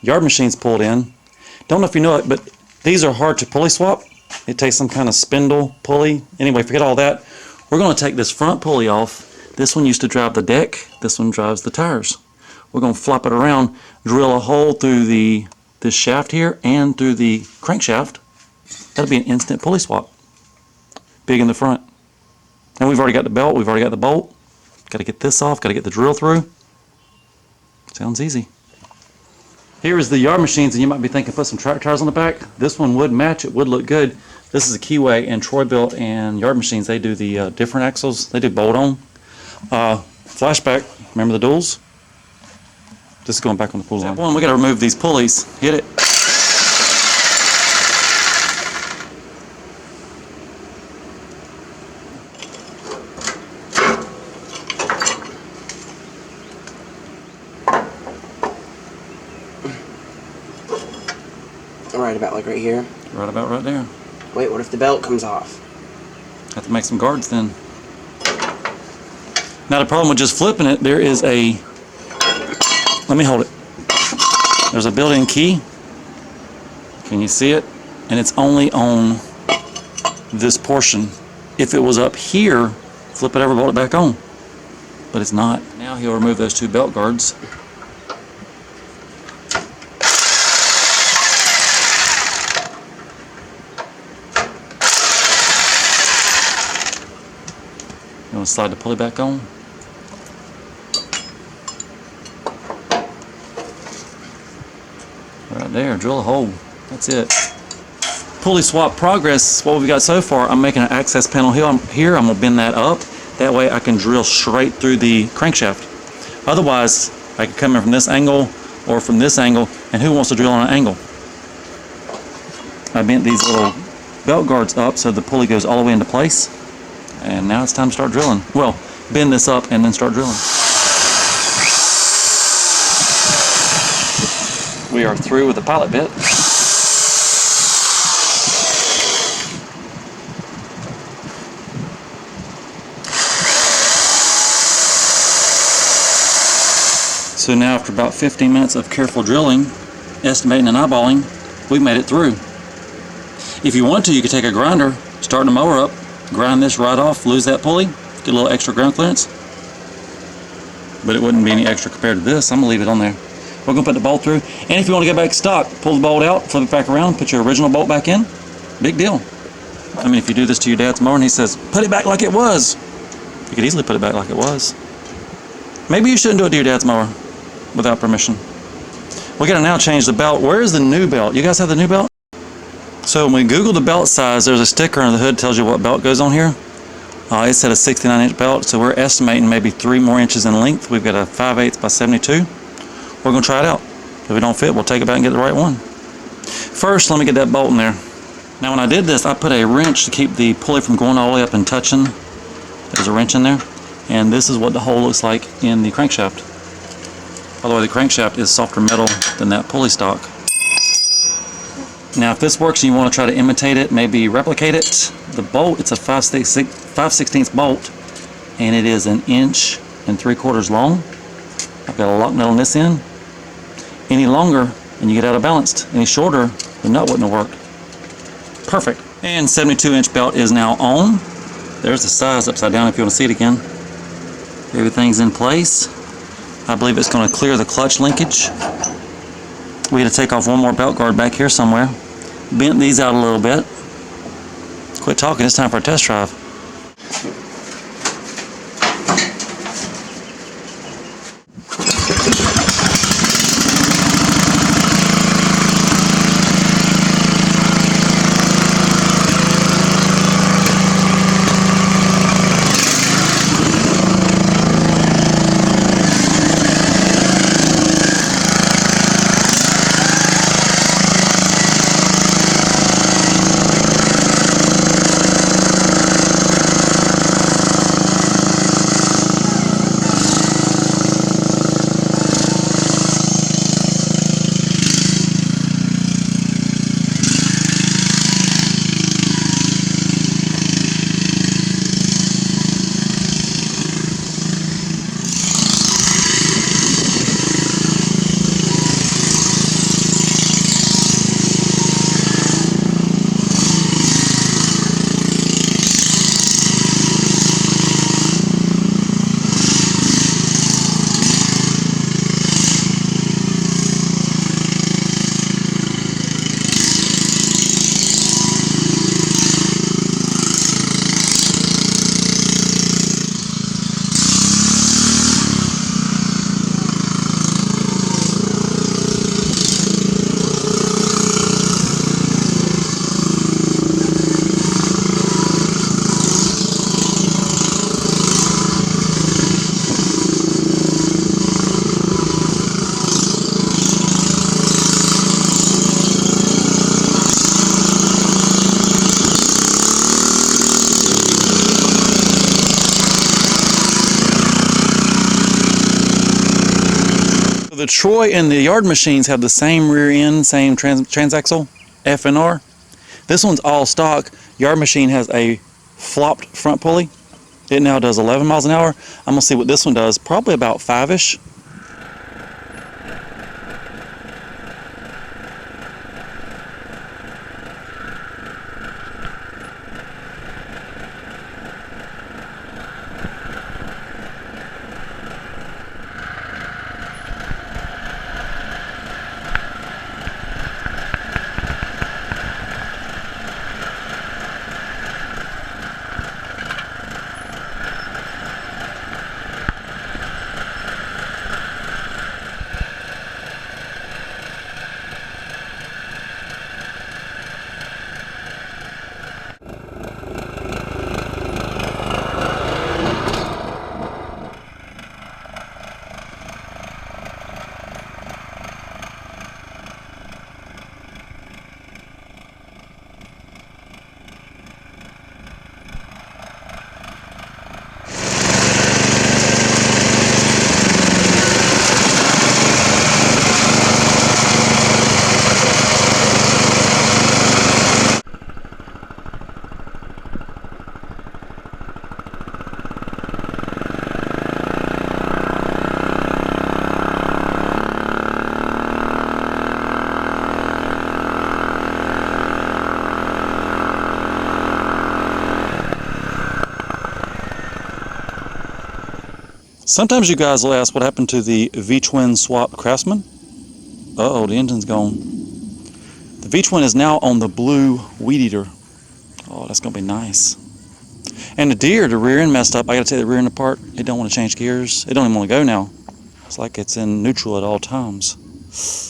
yard machines pulled in. Don't know if you know it, but these are hard to pulley swap. It takes some kind of spindle pulley. Anyway, forget all that. We're going to take this front pulley off. This one used to drive the deck. This one drives the tires. We're going to flop it around, drill a hole through this shaft here and through the crankshaft. That'll be an instant pulley swap. Big in the front. And we've already got the belt. We've already got the bolt. Got to get this off. Got to get the drill through. Sounds easy. Here is the yard machines, and you might be thinking put some track tires on the back. This one would match. It would look good. This is a Keyway, and Troy-Bilt and yard machines, they do the different axles. They do bolt-on. Flashback, remember the duals? This is going back on the Poulan. Step one, we got to remove these pulleys. Hit it. Right about like right here? Right about right there. Wait, what if the belt comes off? Have to make some guards then. Now the problem with just flipping it, there is a, let me hold it. There's a built-in key. Can you see it? And it's only on this portion. If it was up here, flip it over, bolt it back on. But it's not. Now he'll remove those two belt guards. You want to slide the pulley back on? Right there, drill a hole. That's it. Pulley swap progress, what we've got so far, I'm making an access panel here. I'm going to bend that up. That way I can drill straight through the crankshaft. Otherwise, I could come in from this angle or from this angle, and who wants to drill on an angle? I bent these little belt guards up so the pulley goes all the way into place. And now it's time to start drilling. Well, bend this up and then start drilling. We are through with the pilot bit. So now after about 15 minutes of careful drilling, estimating and eyeballing, we've made it through. If you want to, you could take a grinder, start the mower up, grind this right off, lose that pulley, get a little extra ground clearance. But it wouldn't be any extra compared to this. I'm going to leave it on there. We're going to put the bolt through. And if you want to get back stock, pull the bolt out, flip it back around, put your original bolt back in. Big deal. I mean, if you do this to your dad's mower and he says, put it back like it was, you could easily put it back like it was. Maybe you shouldn't do it to your dad's mower without permission. We got to now change the belt. Where is the new belt? You guys have the new belt? So when we Google the belt size, there's a sticker on the hood that tells you what belt goes on here. It said a 69-inch belt, so we're estimating maybe 3 more inches in length. We've got a 5/8 by 72. We're going to try it out. If it don't fit, we'll take it back and get the right one. First, let me get that bolt in there. Now when I did this, I put a wrench to keep the pulley from going all the way up and touching. There's a wrench in there. And this is what the hole looks like in the crankshaft. By the way, the crankshaft is softer metal than that pulley stock. Now if this works and you want to try to imitate it, maybe replicate it, the bolt, it's a 5/16 bolt, and it is 1 3/4 inches long. I've got a lock nut on this end. Any longer and you get out of balance. Any shorter, the nut wouldn't have worked. Perfect. And 72-inch belt is now on. There's the size upside down if you want to see it again. Everything's in place. I believe it's going to clear the clutch linkage. We had to take off one more belt guard back here somewhere. Bent these out a little bit. Quit talking, it's time for a test drive. The Troy and the yard machines have the same rear end, same transaxle, F and R. This one's all stock. Yard machine has a flopped front pulley. It now does 11 miles an hour. I'm gonna see what this one does, probably about 5-ish. Sometimes you guys will ask what happened to the V-twin swap Craftsman. Uh-oh, the engine's gone. The V-twin is now on the blue weed eater. Oh, that's gonna be nice. And the rear end messed up. I gotta take the rear end apart. It don't want to change gears. It don't even want to go now. It's like it's in neutral at all times.